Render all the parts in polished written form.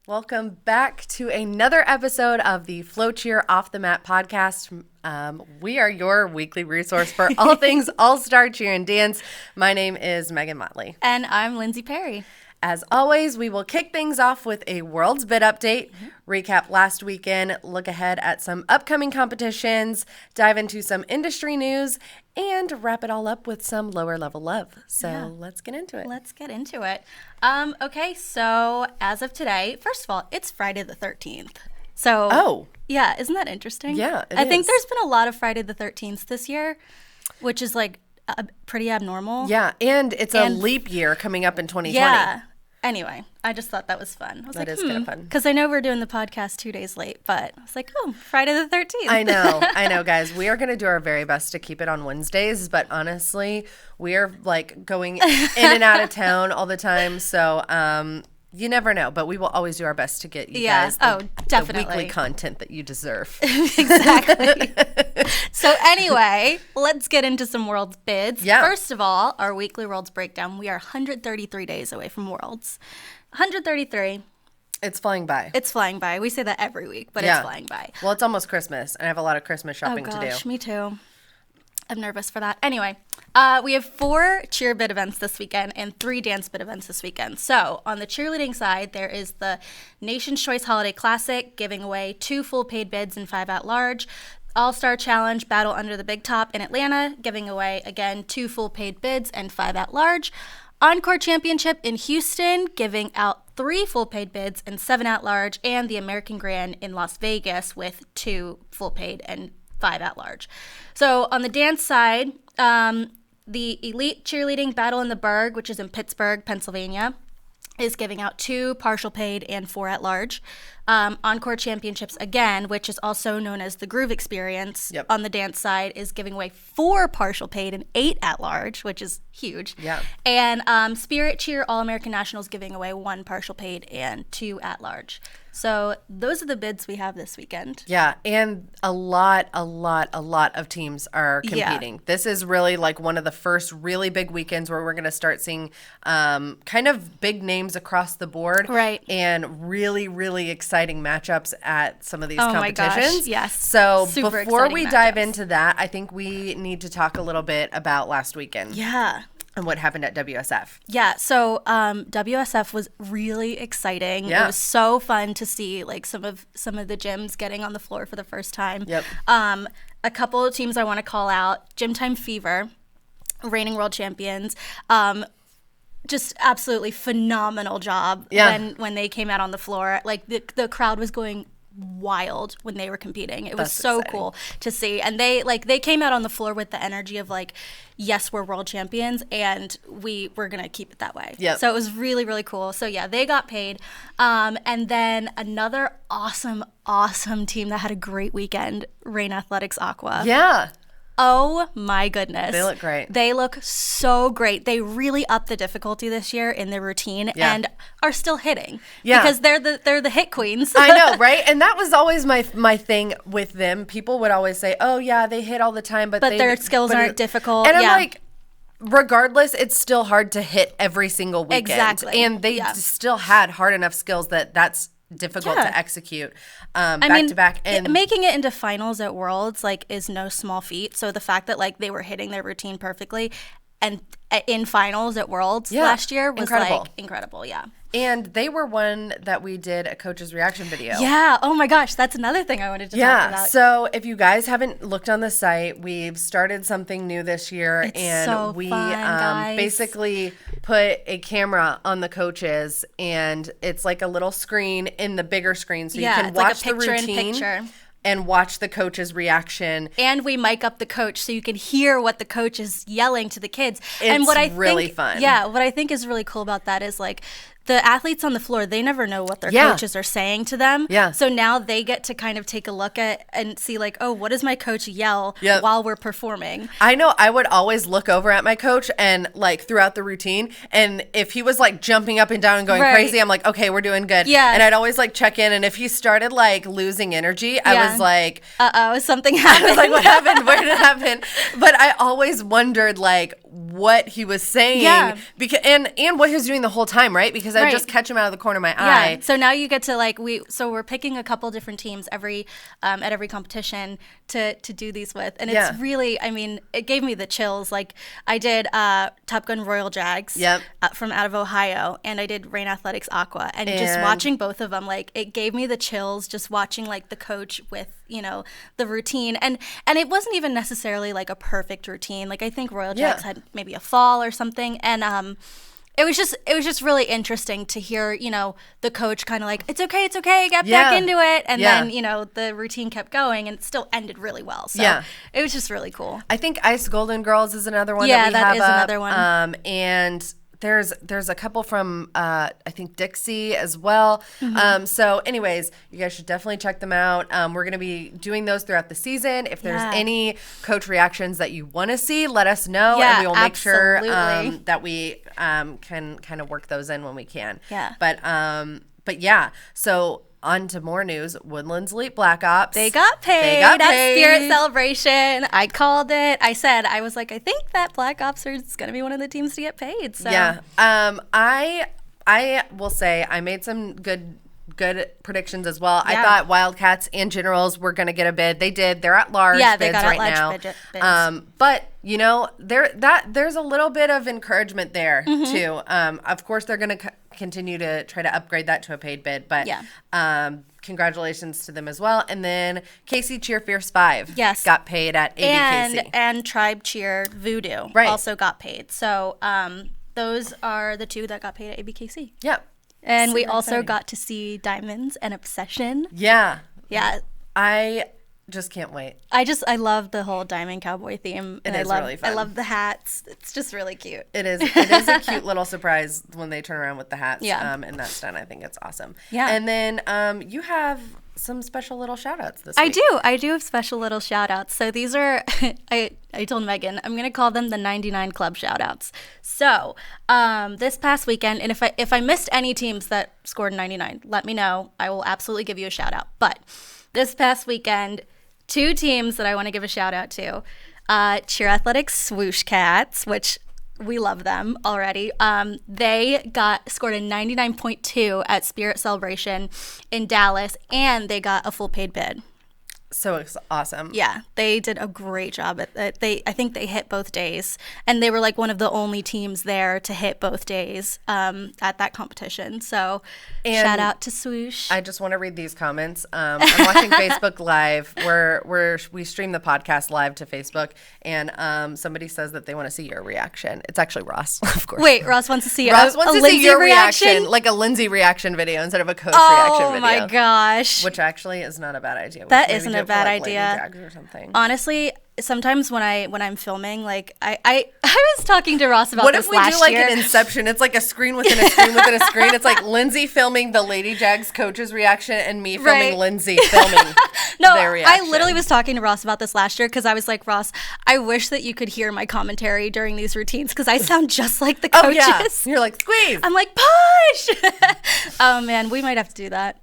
Welcome back to another episode of the FloCheer Off the Mat podcast. We are your weekly resource for all things all-star cheer and dance. My name is Megan Motley. And I'm Lindsay Perry. As always, we will kick things off with a World's Bid update, recap last weekend, look ahead at some upcoming competitions, dive into some industry news, and wrap it all up with some lower level love. So Let's get into it. Let's get into it. Okay, so as of today, first of all, it's Friday the 13th. So, yeah, isn't that interesting? Yeah, I think there's been a lot of Friday the 13th this year, which is like pretty abnormal. Yeah, and it's a leap year coming up in 2020. Yeah. Anyway, I just thought that was fun. I was that is kind of fun. Because I know we're doing the podcast 2 days late, but I was like, Friday the 13th. I know, guys. We are going to do our very best to keep it on Wednesdays, but honestly, we are like going in and out of town all the time. So, you never know, but we will always do our best to get you guys the weekly content that you deserve. Exactly. So anyway, let's get into some Worlds bids. Yeah. First of all, our weekly Worlds breakdown. We are 133 days away from Worlds. 133. It's flying by. It's flying by. We say that every week, but it's flying by. Well, it's almost Christmas, and I have a lot of Christmas shopping to do. Me too. I'm nervous for that. Anyway, we have 4 cheer bid events this weekend and 3 dance bid events this weekend. So on the cheerleading side, there is the Nation's Choice Holiday Classic, giving away 2 full paid bids and 5 at-large. All-Star Challenge Battle Under the Big Top in Atlanta, giving away, again, 2 full paid bids and 5 at-large. Encore Championship in Houston, giving out 3 full paid bids and 7 at-large. And the American Grand in Las Vegas with 2 full paid and 5 at-large. So on the dance side, the Elite Cheerleading Battle in the Berg, which is in Pittsburgh, Pennsylvania, is giving out 2 partial paid and 4 at-large. Encore Championships, again, which is also known as the Groove Experience, on the dance side, is giving away 4 partial paid and 8 at-large, which is huge. Yeah. And Spirit Cheer All-American Nationals giving away 1 partial paid and 2 at-large. So those are the bids we have this weekend. Yeah, and a lot of teams are competing. Yeah. This is really like one of the first really big weekends where we're going to start seeing kind of big names across the board. Right. And really, really exciting matchups at some of these competitions. My gosh, yes. So Super before we dive matchups. into that, I think we need to talk a little bit about last weekend. Yeah. And what happened at WSF. Yeah, so WSF was really exciting. Yeah. It was so fun to see like some of the gyms getting on the floor for the first time. Yep. A couple of teams I want to call out: Gym Time Fever, reigning world champions. Just absolutely phenomenal job when they came out on the floor. Like the crowd was going wild when they were competing. It was so exciting. Cool to see. And they came out on the floor with the energy of like, yes, we're world champions and we're going to keep it that way. Yep. So it was really, really cool. So yeah, they got paid. And then another awesome team that had a great weekend, Rain Athletics Aqua. Yeah. Oh my goodness. They look great. They look so great. They really upped the difficulty this year in their routine and are still hitting. Yeah. Because they're the hit queens. I know, right? And that was always my thing with them. People would always say, oh yeah, they hit all the time, but their skills aren't difficult. And I'm like, regardless, it's still hard to hit every single weekend. Exactly. And they still had hard enough skills that's difficult to execute back to back. And making it into finals at Worlds is no small feat. So the fact that they were hitting their routine perfectly and in finals at Worlds last year was incredible. Yeah. And they were one that we did a coach's reaction video. Yeah. Oh my gosh. That's another thing I wanted to talk about. So if you guys haven't looked on the site, we've started something new this year. We fun, basically put a camera on the coaches, and it's like a little screen in the bigger screen. So you can watch the routine and watch the coach's reaction. And we mic up the coach so you can hear what the coach is yelling to the kids. It's really fun. Yeah, what I think is really cool about that is the athletes on the floor, they never know what their coaches are saying to them. Yeah. So now they get to kind of take a look at and see what does my coach yell while we're performing? I know I would always look over at my coach and throughout the routine, and if he was jumping up and down and going crazy, I'm like, okay, we're doing good. Yeah. And I'd always check in, and if he started losing energy, I was like, something happened. I was like, what happened? Where did it happen? But I always wondered what he was saying. Yeah. Because and what he was doing the whole time, right? Because I just catch him out of the corner of my eye. So now you get to like we're picking a couple different teams at every competition to do these with, and it's really, I mean, it gave me the chills. Like I did Top Gun Royal Jags from out of Ohio, and I did Rain Athletics Aqua, and just watching both of them, like it gave me the chills just watching like the coach with, you know, the routine, and it wasn't even necessarily like a perfect routine. Like I think Royal Jags had maybe a fall or something, and it was just really interesting to hear, you know, the coach kind of like, it's okay, get back into it. And then, you know, the routine kept going and it still ended really well. So it was just really cool. I think Ice Golden Girls is another one that we have is another one. And there's a couple from I think Dixie as well. So anyways, you guys should definitely check them out. We're going to be doing those throughout the season. If there's any coach reactions that you want to see, let us know, and we will make sure that we can kind of work those in when we can. But yeah, so on to more news. Woodlands Elite Black Ops. They got paid at Spirit Celebration. I called it. I was like, I think that Black Ops is going to be one of the teams to get paid. So. Yeah. I will say I made some good predictions as well. I thought Wildcats and Generals were going to get a bid. They did. They're at large bids they got right at now. large bids. But you know, there's a little bit of encouragement there too. Of course, they're going to continue to try to upgrade that to a paid bid. But congratulations to them as well. And then KC Cheer Fierce 5 got paid at ABKC. And Tribe Cheer Voodoo also got paid. So those are the two that got paid at ABKC. Yep. And we also got to see Diamonds and Obsession. Yeah. Yeah. I just can't wait. I love the whole Diamond Cowboy theme. It is really fun. I love the hats. It's just really cute. It is a cute little surprise when they turn around with the hats. Yeah. And that's done. I think it's awesome. Yeah. And then you have some special little shout outs this week. I do have special little shout outs. So these are, I told Megan, I'm going to call them the 99 Club shout outs. So this past weekend, and if I missed any teams that scored 99, let me know. I will absolutely give you a shout out. But this past weekend, two teams that I want to give a shout out to. Cheer Athletics Swoosh Cats, which we love them already. They scored a 99.2 at Spirit Celebration in Dallas, and they got a full paid bid. So it's awesome. Yeah, they did a great job at it. I think they hit both days, and they were like one of the only teams there to hit both days at that competition. So shout out to Swoosh. I just want to read these comments. I'm watching Facebook Live where we stream the podcast live to Facebook, and somebody says that they want to see your reaction. It's actually Ross, of course. Wait, Ross wants to see your reaction, like a Lindsay reaction video instead of a coach reaction video. Oh my gosh! Which actually is not a bad idea. That isn't a bad idea. Or something. Honestly, sometimes when I'm filming, like I was talking to Ross about this last year. What if we do like an Inception? It's like a screen within a screen within a screen. It's like Lindsay filming the Lady Jags coach's reaction and me filming Lindsay filming their reaction. I literally was talking to Ross about this last year because I was like, Ross, I wish that you could hear my commentary during these routines because I sound just like the coaches. Oh, yeah. You're like, squeeze. I'm like, push. Oh, man, we might have to do that.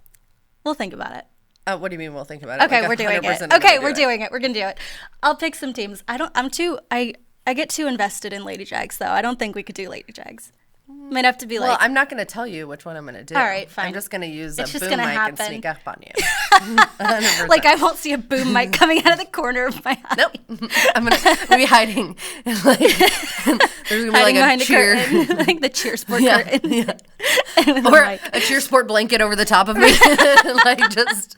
We'll think about it. What do you mean we'll think about it? Okay, we're doing it. Okay, we're doing it. We're going to do it. I'll pick some teams. I get too invested in Lady Jags, though. I don't think we could do Lady Jags. Might have to be Well, I'm not going to tell you which one I'm going to do. All right, fine. I'm just going to use a boom mic and sneak up on you. 100%. I won't see a boom mic coming out of the corner of my eye. Nope. I'm going to be hiding. There's going to be like a cheer. Like the cheer sport curtain. Yeah. Or a cheer sport blanket over the top of me. just...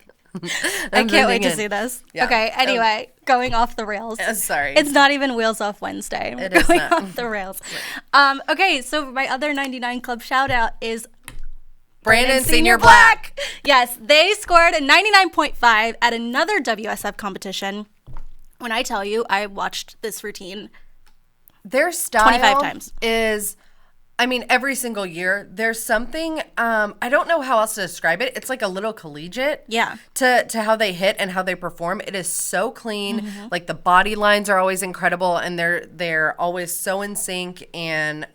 I can't wait to see this. Yeah. Okay, anyway, going off the rails. Sorry. It's not even Wheels Off Wednesday. We're going off the rails. Okay, so my other 99 Club shout out is Brandon Senior Black. Yes, they scored a 99.5 at another WSF competition. When I tell you, I watched this routine their style 25 times. Is... I mean, every single year, there's something, I don't know how else to describe it. It's like a little collegiate to how they hit and how they perform. It is so clean. Mm-hmm. Like the body lines are always incredible and they're always so in sync. And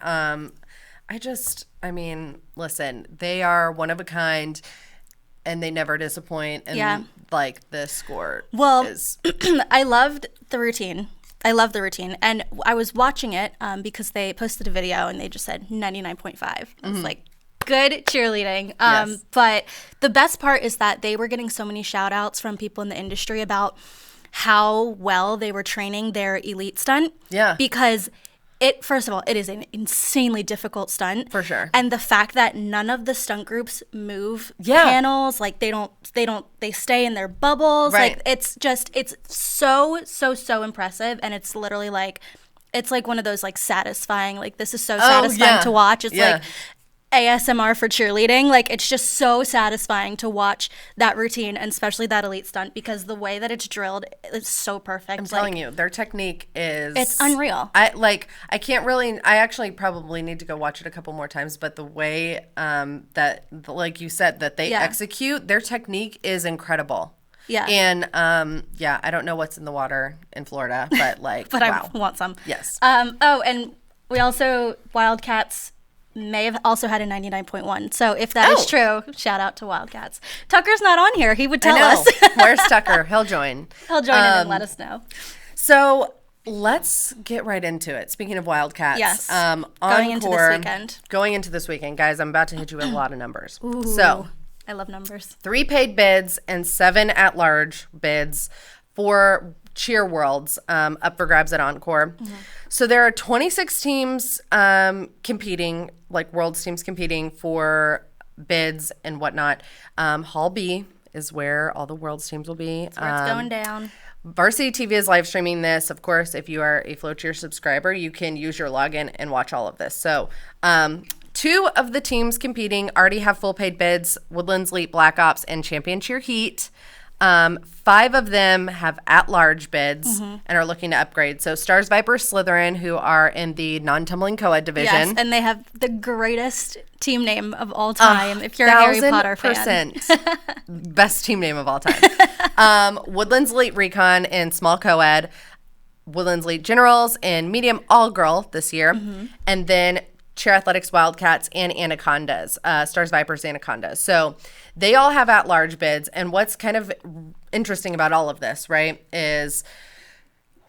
listen, they are one of a kind and they never disappoint. And like the score is. I loved the routine. I love the routine. And I was watching it because they posted a video and they just said 99.5. I was like, good cheerleading. Yes. But the best part is that they were getting so many shout outs from people in the industry about how well they were training their elite stunt. Yeah. Because first of all, it is an insanely difficult stunt. For sure. And the fact that none of the stunt groups move Yeah. panels, like they stay in their bubbles. Right. Like it's so impressive. And it's literally like, it's like one of those like satisfying, like this is so satisfying to watch. It's like ASMR for cheerleading. Like it's just so satisfying to watch that routine, and especially that elite stunt, because the way that it's drilled is so perfect. I'm telling you, their technique is... It's unreal. I actually probably need to go watch it a couple more times, but the way that, like you said, that they execute, their technique is incredible. Yeah. And I don't know what's in the water in Florida, but like, but wow. I want some. Yes. And we also, Wildcats may have also had a 99.1. So if that is true, shout out to Wildcats. Tucker's not on here. He would tell us. Where's Tucker? He'll join. He'll join in and let us know. So let's get right into it. Speaking of Wildcats. Yes. Going into this weekend. Going into this weekend, guys, I'm about to hit you with a lot of numbers. Ooh, so I love numbers. 3 paid bids and 7 at-large bids for Cheer Worlds up for grabs at Encore. Mm-hmm. So there are 26 teams competing, like Worlds teams competing for bids and whatnot. Hall B is where all the Worlds teams will be. That's where it's going down. Varsity TV is live streaming this. Of course, if you are a FloCheer subscriber, you can use your login and watch all of this. So 2 of the teams competing already have full paid bids: Woodlands Elite Black Ops and Champion Cheer Heat. 5 of them have at-large bids and are looking to upgrade. So Stars, Vipers, Slytherin, who are in the non-tumbling co-ed division. Yes, and they have the greatest team name of all time. If you're a Harry Potter fan. Best team name of all time. Woodlands Elite Recon in small co-ed. Woodlands Elite Generals in medium all-girl this year. And then Cheer Athletics Wildcats and Anacondas, Stars, Vipers, Anacondas. So they all have at-large bids. And what's kind of interesting about all of this, right, is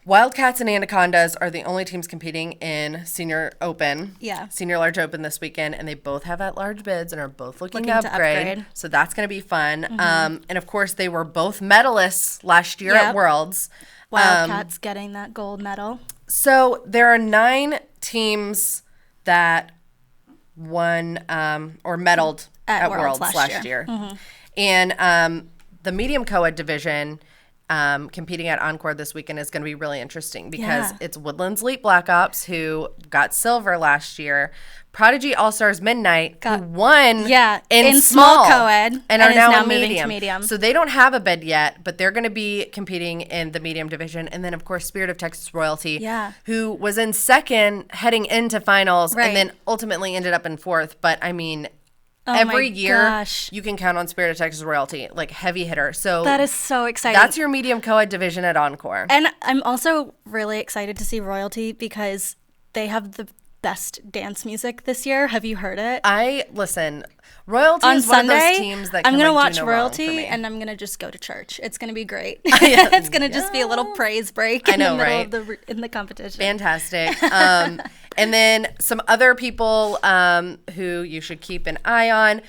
Wildcats and Anacondas are the only teams competing in Senior Open. Yeah. Senior Large Open this weekend. And they both have at-large bids and are both looking to upgrade. So that's going to be fun. And, of course, they were both medalists last year at Worlds. Wildcats getting that gold medal. So there are 9 teams that won or medaled at Worlds last year. And the medium co-ed division competing at Encore this weekend is going to be really interesting because it's Woodlands Elite Black Ops, who got silver last year, Prodigy All-Stars Midnight, who won in small co-ed and are now in moving to medium. So they don't have a bid yet, but they're going to be competing in the medium division. And then, of course, Spirit of Texas Royalty, who was in second heading into finals and then ultimately ended up in 4th. But, I mean, every year you can count on Spirit of Texas Royalty, like heavy hitter. So that is so exciting. That's your medium co-ed division at Encore. And I'm also really excited to see Royalty because they have the best dance music this year. Have you heard it? Royalty on is Sunday, one of those teams that I'm going to watch Royalty and I'm going to just go to church. It's going to be great. It's going to just be a little praise break in the middle of in the competition. Fantastic. And then some other people who you should keep an eye on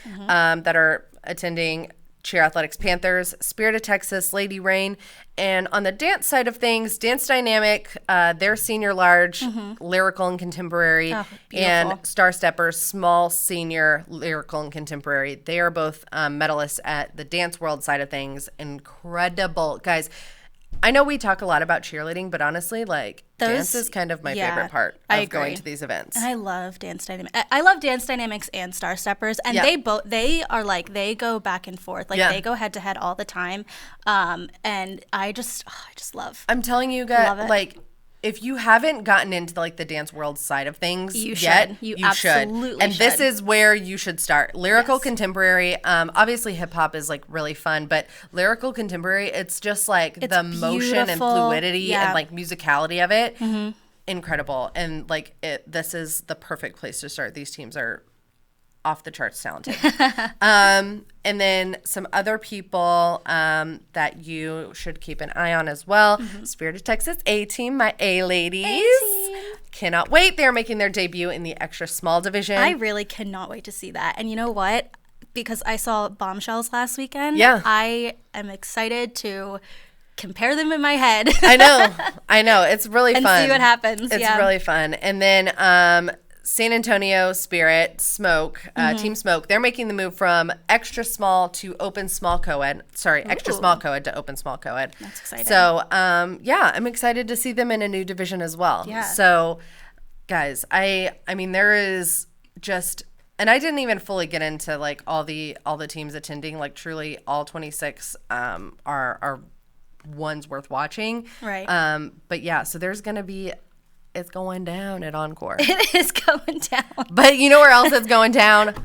that are attending: Cheer Athletics Panthers, Spirit of Texas, Lady Rain. And on the dance side of things, Dance Dynamic, their senior large, lyrical and contemporary, and Star Steppers, small senior lyrical and contemporary. They are both medalists at the dance world side of things. Incredible. Guys, I know we talk a lot about cheerleading, but honestly, like, dance is kind of my favorite part of going to these events. And I love Dance Dynamics. I love Dance Dynamics and Star Steppers, and they are like, they go back and forth. Like, they go head to head all the time. And I just love. I'm telling you guys, like, if you haven't gotten into like the dance world side of things you yet, you absolutely should. And this is where you should start. Lyrical contemporary, obviously hip hop is like really fun, but lyrical contemporary, it's just like the motion and fluidity and like musicality of it. Incredible. And like this is the perfect place to start. These teams are off the charts talented. And then some other people that you should keep an eye on as well. Spirit of Texas A-Team, my A-ladies. A-Team. Cannot wait. They're making their debut in the extra small division. I really cannot wait to see that. And you know what? Because I saw Bombshells last weekend, I am excited to compare them in my head. I know. It's really fun. And see what happens. It's really fun. And then San Antonio Spirit Smoke, Team Smoke, they're making the move from extra small to open small co-ed. Sorry, extra small co-ed to open small co-ed. That's exciting. So, I'm excited to see them in a new division as well. Yeah. So, guys, I mean, there is just... And I didn't even fully get into like all the teams attending. Like truly, all 26 are ones worth watching. Right. But yeah, so there's gonna be, it's going down at Encore. It is going down. But you know where else it's going down?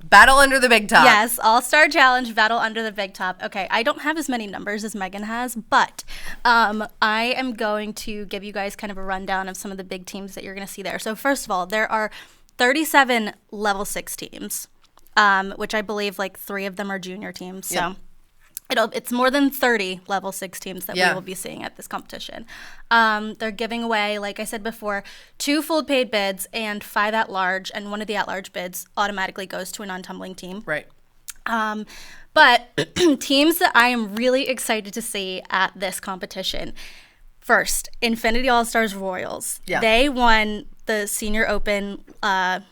Battle Under the Big Top. Yes, All-Star Challenge, Battle Under the Big Top. Okay, I don't have as many numbers as Megan has, but I am going to give you guys kind of a rundown of some of the big teams that you're going to see there. So first of all, there are 37 level 6 teams, which I believe like 3 of them are junior teams. So it's more than 30 level 6 teams that we will be seeing at this competition. They're giving away, like I said before, 2 full paid bids and 5 at-large, and one of the at-large bids automatically goes to a non-tumbling team. Right. But teams that I am really excited to see at this competition. First, Infinity All-Stars Royals. Yeah. They won the Senior Open 5,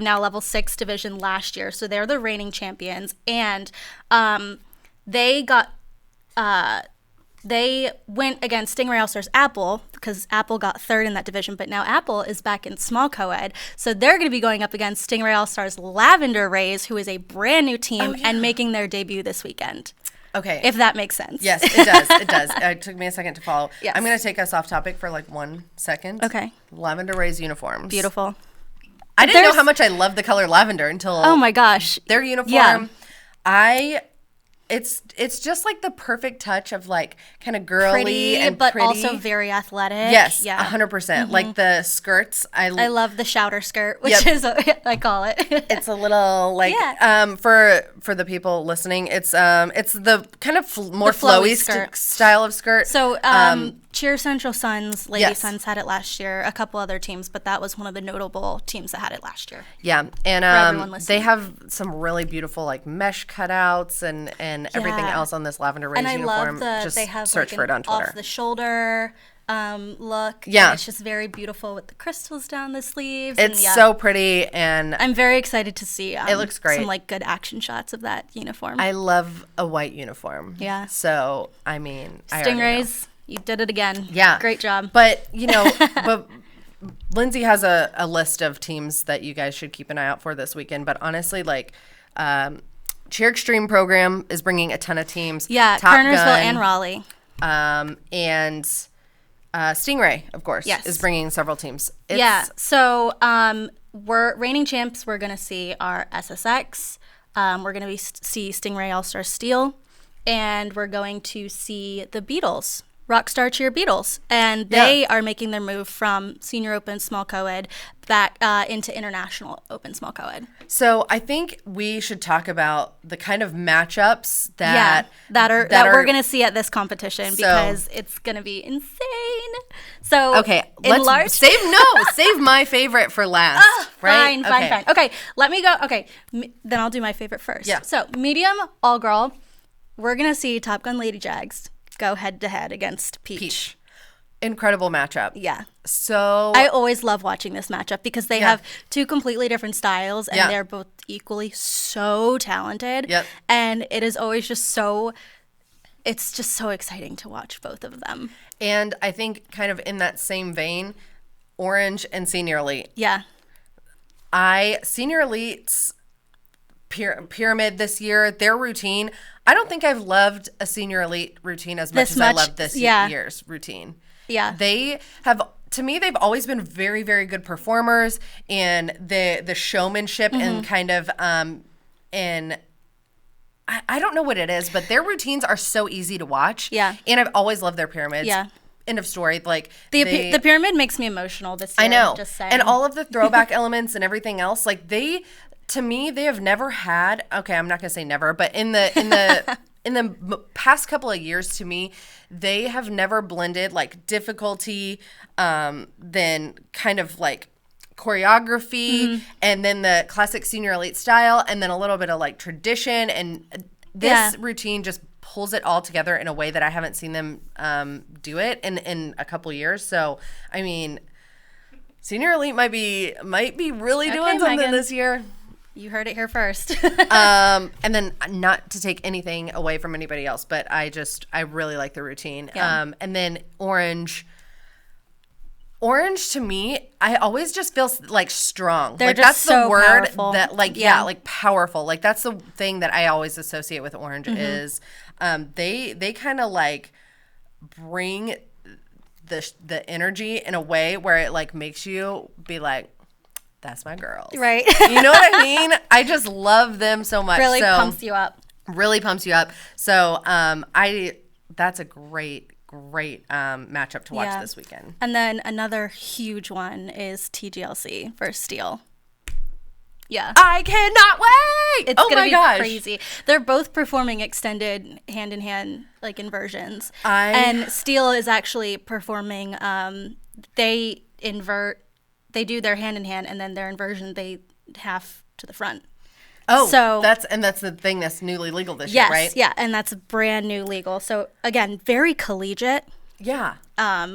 now level 6 division last year. So they're the reigning champions. And they went against Stingray All-Stars Apple because Apple got 3rd in that division. But now Apple is back in small co-ed. So they're going to be going up against Stingray All-Stars Lavender Rays, who is a brand new team and making their debut this weekend. Okay. If that makes sense. Yes, it does. It does. It took me a second to follow. Yes. I'm going to take us off topic for like 1 second. Okay. Lavender Rays uniforms. Beautiful. I didn't know how much I love the color lavender until oh my gosh, their uniform. Yeah. It's just like the perfect touch of like kind of girly but pretty. also very athletic. Yes, yeah, 100%. Like the skirts, I love the shouter skirt, which is I call it. It's a little like for the people listening, it's the kind of more flowy style of skirt. So Cheer Central Suns, Lady Suns had it last year. A couple other teams, but that was one of the notable teams that had it last year. Yeah, and they have some really beautiful like mesh cutouts and everything else on this Lavender Rays uniform. And I love just they have search like for it on Twitter. Off the shoulder look. Yeah, and it's just very beautiful with the crystals down the sleeves. It's so pretty, and I'm very excited to see. It looks great. Some like good action shots of that uniform. I love a white uniform. Yeah. So I mean, Stingrays. You did it again. Yeah. Great job. But, but Lindsay has a list of teams that you guys should keep an eye out for this weekend. But honestly, like, Cheer Extreme program is bringing a ton of teams. Yeah, Top Kernersville Gun, and Raleigh. And Stingray, of course, is bringing several teams. So we're reigning champs we're going to see are SSX. We're going to see Stingray All-Star Steel. And we're going to see the Beatles. Rockstar Cheer Beatles, and they are making their move from Senior Open Small Co-ed back into International Open Small Co-ed. So I think we should talk about the kind of matchups that we're going to see at this competition because it's going to be insane. So let's save my favorite for last. Right? Fine. Okay, let me go. Okay, then I'll do my favorite first. Yeah. So medium all girl, we're going to see Top Gun Lady Jags go head-to-head against Peach. Incredible matchup. Yeah. So I always love watching this matchup because they have 2 completely different styles and they're both equally so talented. Yep. And it is always just it's just so exciting to watch both of them. And I think kind of in that same vein, Orange and Senior Elite. Yeah. Senior Elite's pyramid this year, their routine, I don't think I've loved a Senior Elite routine as much as I loved this year's routine. Yeah. They have, to me, they've always been very, very good performers in the showmanship and kind of I don't know what it is, but their routines are so easy to watch. Yeah. And I've always loved their pyramids. Yeah. End of story. Like the pyramid makes me emotional this year. I know. Just saying. And all of the throwback elements and everything else, like they to me, they have never had, okay, I'm not going to say never, but in the past couple of years, to me, they have never blended like difficulty, then kind of like choreography, and then the classic senior elite style, and then a little bit of like tradition. And this routine just pulls it all together in a way that I haven't seen them do it in a couple years. So, I mean, senior elite might be really doing something Megan. this year. You heard it here first. And then not to take anything away from anybody else, but I really like the routine. Yeah. And then Orange to me, I always just feel like strong. They're like just that's so the word powerful. that like like powerful. Like that's the thing that I always associate with Orange is they kind of like bring the energy in a way where it like makes you be like, that's my girls. Right. You know what I mean? I just love them so much. Really pumps you up. Really pumps you up. So that's a great matchup to watch this weekend. And then another huge one is TGLC versus Steel. Yeah. I cannot wait. It's gonna be crazy. They're both performing extended hand in hand like inversions. And Steel is actually performing they do their hand in hand, and then their inversion they half to the front. Oh, so that's the thing that's newly legal this year, right? Yeah, and that's brand new legal. So again, very collegiate. Yeah.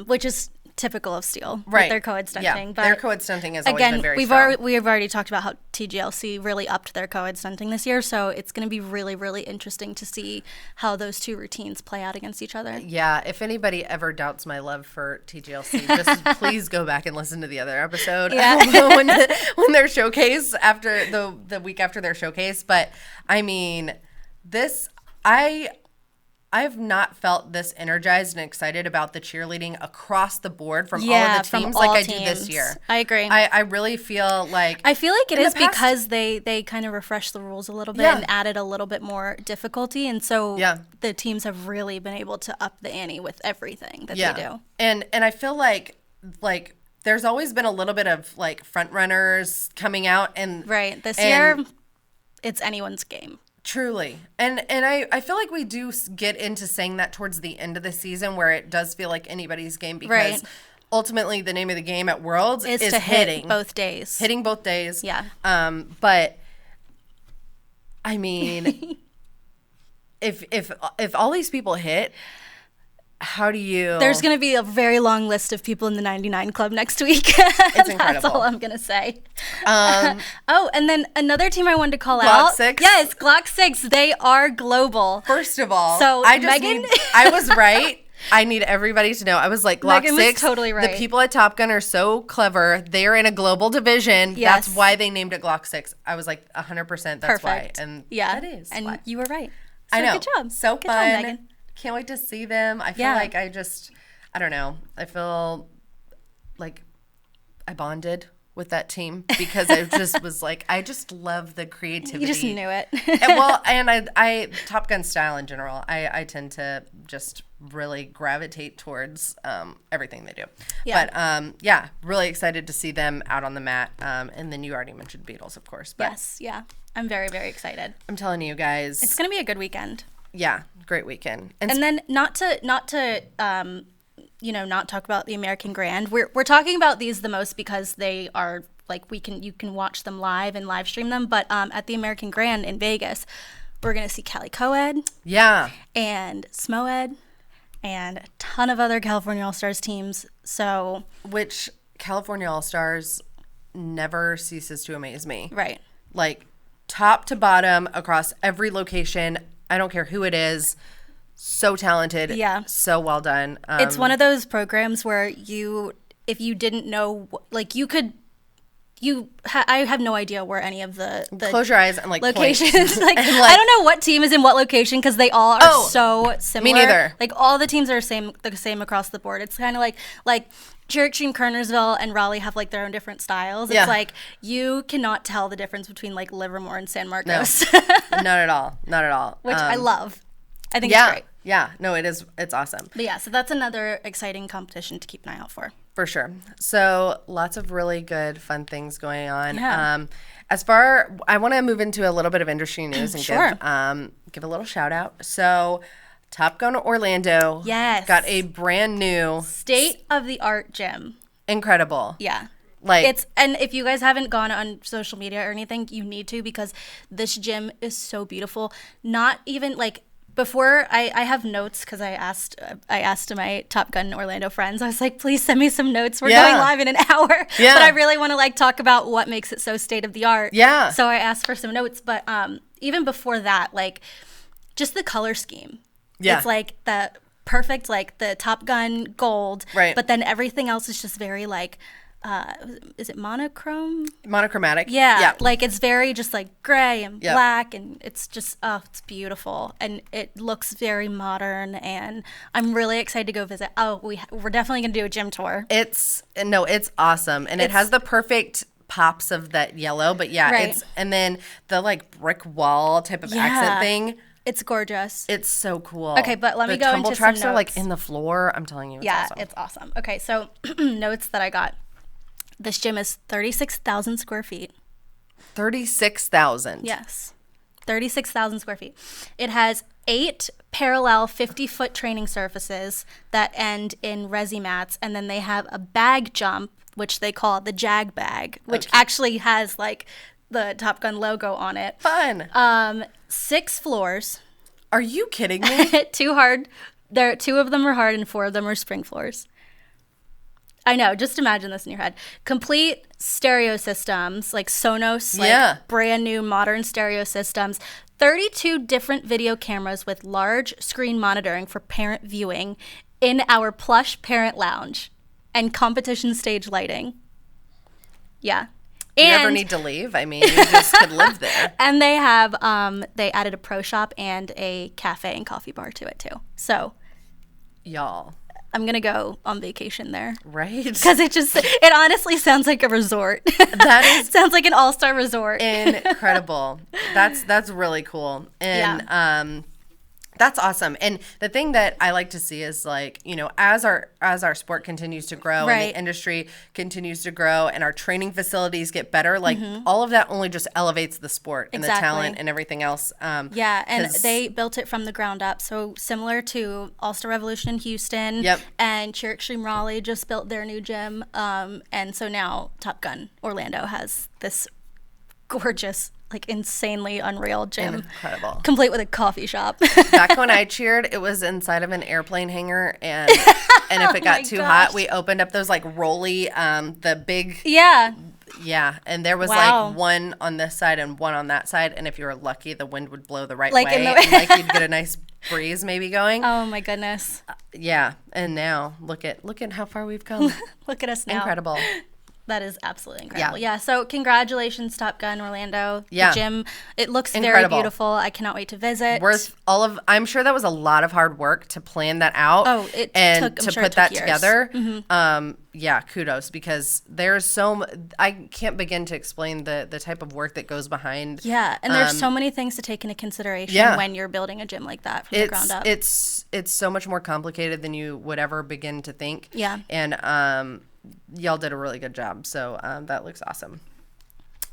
Which is typical of Steel, right? With their co-ed stunting. Yeah, but their co-ed stunting has always been very strong. We have already talked about how TGLC really upped their co-ed stunting this year, so it's going to be really, really interesting to see how those two routines play out against each other. Yeah, if anybody ever doubts my love for TGLC, just please go back and listen to the other episode when their showcase after the week after their showcase. But I mean, I've not felt this energized and excited about the cheerleading across the board from all of the teams like I do this year. I agree. I really feel like it is because they kind of refreshed the rules a little bit and added a little bit more difficulty, and so the teams have really been able to up the ante with everything that they do. And I feel like there's always been a little bit of like front runners coming out and this year it's anyone's game. Truly. And I feel like we do get into saying that towards the end of the season where it does feel like anybody's game because ultimately the name of the game at Worlds is to hitting. Hit both days. Hitting both days. Yeah. But I mean, if all these people hit, how do you... There's going to be a very long list of people in the 99 Club next week. It's incredible. That's all I'm going to say. And then another team I wanted to call out. Glock 6? Yes, Glock 6. They are global. First of all, so Megan... I was right. I need everybody to know. I was like, Glock 6. Megan was totally right. The people at Top Gun are so clever. They're in a global division. Yes. That's why they named it Glock 6. I was like, 100% that's Perfect. why. And that is and why. You were right. So I know. Good job. So good fun. Job, Megan. Can't wait to see them. I feel like I don't know. I feel like I bonded with that team because I just was like, I just love the creativity. You just knew it. and I Top Gun style in general, I tend to just really gravitate towards everything they do. Yeah. But really excited to see them out on the mat. And then you already mentioned Beatles, of course. But yes, yeah. I'm very, very excited. I'm telling you guys. It's going to be a good weekend. Yeah, great weekend. And then not to not talk about the American Grand. We're talking about these the most because they are like you can watch them live and live stream them. But at the American Grand in Vegas, we're gonna see Cali Coed, and Smoed, and a ton of other California All Stars teams. So which California All Stars never ceases to amaze me. Right. Like top to bottom across every location. I don't care who it is. So talented. Yeah. So well done. It's one of those programs where if you didn't know, like I have no idea where any of the close your eyes and like locations. like I don't know what team is in what location because they all are so similar. Me neither. Like all the teams are the same across the board. It's kind of like Cheer Extreme Kernersville and Raleigh have like their own different styles. It's like you cannot tell the difference between like Livermore and San Marcos. No, not at all. Not at all. Which I love. I think it's great. Yeah. No, it is. It's awesome. But yeah, so that's another exciting competition to keep an eye out for. For sure. So lots of really good, fun things going on. Yeah. I want to move into a little bit of industry news and Sure. give a little shout out. So Top Gun Orlando got a brand new state-of-the-art gym. Incredible. Yeah. Like and if you guys haven't gone on social media or anything, you need to, because this gym is so beautiful. Not even like before I have notes, because I asked my Top Gun Orlando friends. I was like, please send me some notes. We're going live in an hour. Yeah. But I really want to like talk about what makes it so state of the art. Yeah. So I asked for some notes, but even before that, like just the color scheme. Yeah. It's like the perfect, like the Top Gun gold. Right. But then everything else is just very like is it monochrome? Monochromatic. Yeah. Like it's very just like gray and black, and it's just, it's beautiful. And it looks very modern, and I'm really excited to go visit. Oh, we're definitely going to do a gym tour. It's awesome. And it has the perfect pops of that yellow, but and then the like brick wall type of accent thing. It's gorgeous. It's so cool. Okay, but let me go into some notes. The tumble tracks are like in the floor. I'm telling you, it's awesome. It's awesome. Okay, so notes that I got. This gym is 36,000 square feet. 36,000? Yes. 36,000 square feet. It has 8 parallel 50-foot training surfaces that end in resi mats, and then they have a bag jump, which they call the Jag bag, which actually has like the Top Gun logo on it. Fun. 6 floors. Are you kidding me? 2 of them are hard and 4 of them are spring floors. I know, just imagine this in your head. Complete stereo systems, like Sonos, like brand new modern stereo systems. 32 different video cameras with large screen monitoring for parent viewing in our plush parent lounge, and competition stage lighting. Yeah. Do you ever need to leave? I mean, you just could live there. And they have, they added a pro shop and a cafe and coffee bar to it too. So. Y'all. I'm going to go on vacation there. Right. Because it honestly sounds like a resort. That sounds like an all-star resort. Incredible. That's really cool. And that's awesome. And the thing that I like to see is like, you know, as our sport continues to grow and the industry continues to grow and our training facilities get better, like all of that only just elevates the sport and the talent and everything else. And they built it from the ground up. So similar to All-Star Revolution in Houston and Cheer Extreme Raleigh just built their new gym. And so now Top Gun Orlando has this gorgeous, like insanely unreal gym. Incredible. Complete with a coffee shop. Back when I cheered, it was inside of an airplane hangar, and if it got too hot, we opened up those like rolly, the big. Yeah, and there was like one on this side and one on that side, and if you were lucky, the wind would blow the right way, and like you'd get a nice breeze maybe going. Oh my goodness. And now look at how far we've come. Look at us now. Incredible. That is absolutely incredible. Yeah. So congratulations, Top Gun Orlando. Yeah. The gym, it looks very beautiful. I cannot wait to visit. I'm sure that was a lot of hard work to plan that out. Oh, it took that years. Together. Kudos, because there's I can't begin to explain the type of work that goes behind. Yeah, and there's so many things to take into consideration when you're building a gym like that from the ground up. It's so much more complicated than you would ever begin to think. Yeah. And y'all did a really good job, so that looks awesome.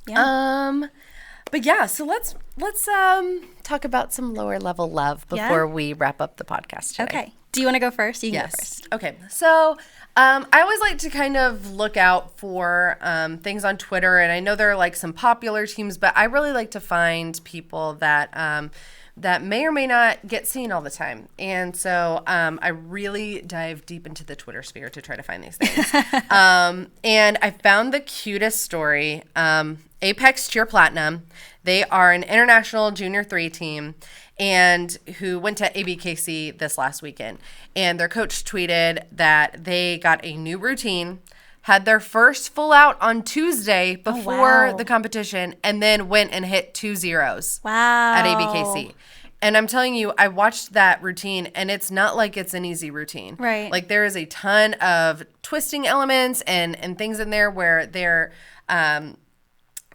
But yeah, so let's talk about some lower level love before we wrap up the podcast today. Okay. Do you want to go first? You can go first. Okay. So I always like to kind of look out for things on Twitter, and I know there are like some popular teams, but I really like to find people that that may or may not get seen all the time. And so I really dive deep into the Twitter sphere to try to find these things. And I found the cutest story. Apex Cheer Platinum. They are an international junior 3 team and who went to ABKC this last weekend. And their coach tweeted that they got a new routine, had their first full out on Tuesday before the competition, and then went and hit 2 zeros at ABKC. And I'm telling you, I watched that routine, and it's not like it's an easy routine. Right. Like, there is a ton of twisting elements and things in there where they're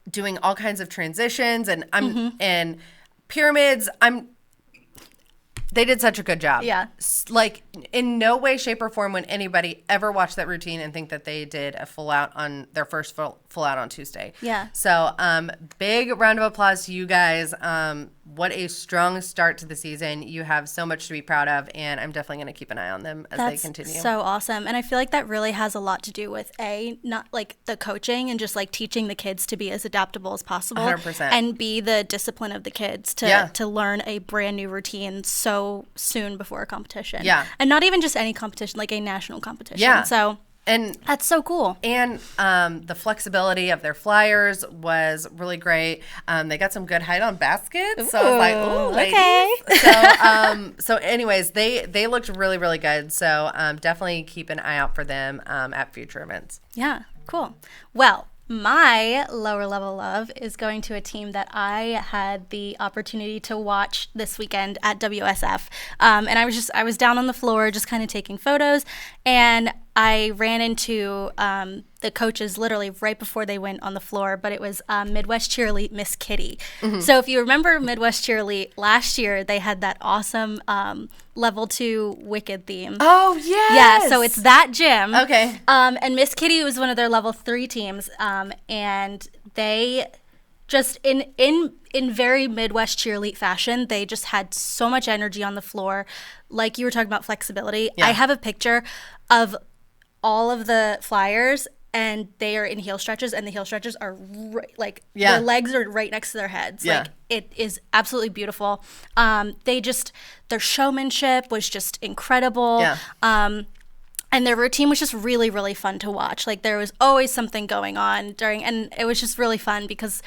doing all kinds of transitions and and pyramids. They did such a good job. Yeah. Like, in no way, shape, or form would anybody ever watch that routine and think that they did a full out on their first full out on Tuesday. Yeah. So, big round of applause to you guys. What a strong start to the season. You have so much to be proud of, and I'm definitely going to keep an eye on them as they continue. That's so awesome. And I feel like that really has a lot to do with not like the coaching and just like teaching the kids to be as adaptable as possible. 100%. And be the discipline of the kids to learn a brand new routine so soon before a competition. Yeah. And not even just any competition, like a national competition. Yeah. So and that's so cool. And the flexibility of their flyers was really great. They got some good height on baskets. So I was like, ooh, ladies. Okay. So anyways, they looked really, really good. So definitely keep an eye out for them at future events. Yeah, cool. Well, my lower level love is going to a team that I had the opportunity to watch this weekend at WSF. And I was down on the floor just kind of taking photos, and I ran into the coaches literally right before they went on the floor, but it was Midwest Cheerlead Miss Kitty. Mm-hmm. So if you remember Midwest Cheerlead, last year they had that awesome level 2 Wicked theme. Oh, yes! Yeah, so it's that gym. Okay. And Miss Kitty was one of their level 3 teams, and they just in very Midwest cheerlead fashion, they just had so much energy on the floor. Like you were talking about flexibility. Yeah. I have a picture of all of the flyers, and they are in heel stretches, and the heel stretches are their legs are right next to their heads. Yeah. Like, it is absolutely beautiful. Their showmanship was just incredible. Yeah. And their routine was just really, really fun to watch. Like, there was always something going on and it was just really fun because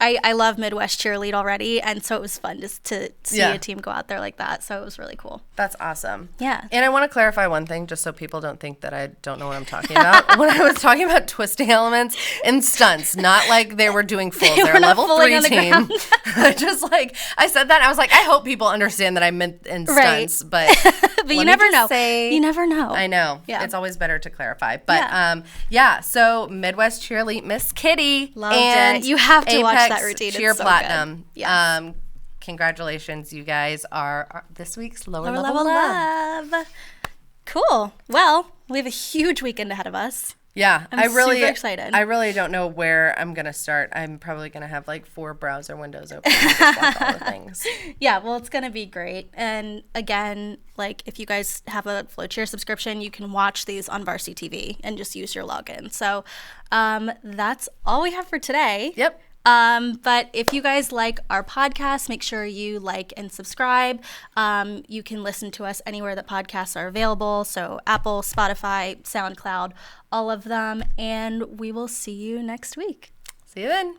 I love Midwest Cheerlead already, and so it was fun just to see a team go out there like that. So it was really cool. That's awesome. Yeah. And I want to clarify one thing, just so people don't think that I don't know what I'm talking about. When I was talking about twisting elements and stunts, not like they were doing fulls. They're a level 3 team. I said that, and I was like, I hope people understand that I meant in stunts, but but you never know. You never know. I know. Yeah. It's always better to clarify. But so Midwest Cheerlead Miss Kitty. Loved it. You have to watch that routine. Cheer it's so Platinum. Good. Yes. Congratulations, you guys are this week's lower level love. Cool. Well, we have a huge weekend ahead of us. Yeah, I'm super excited. I really don't know where I'm gonna start. I'm probably gonna have like 4 browser windows open and just watch all the things. Yeah, well, it's gonna be great. And again, like if you guys have a FloCheer subscription, you can watch these on Varsity TV and just use your login. So that's all we have for today. Yep. But if you guys like our podcast, make sure you like and subscribe. You can listen to us anywhere that podcasts are available. So Apple, Spotify, SoundCloud, all of them. And we will see you next week. See you then.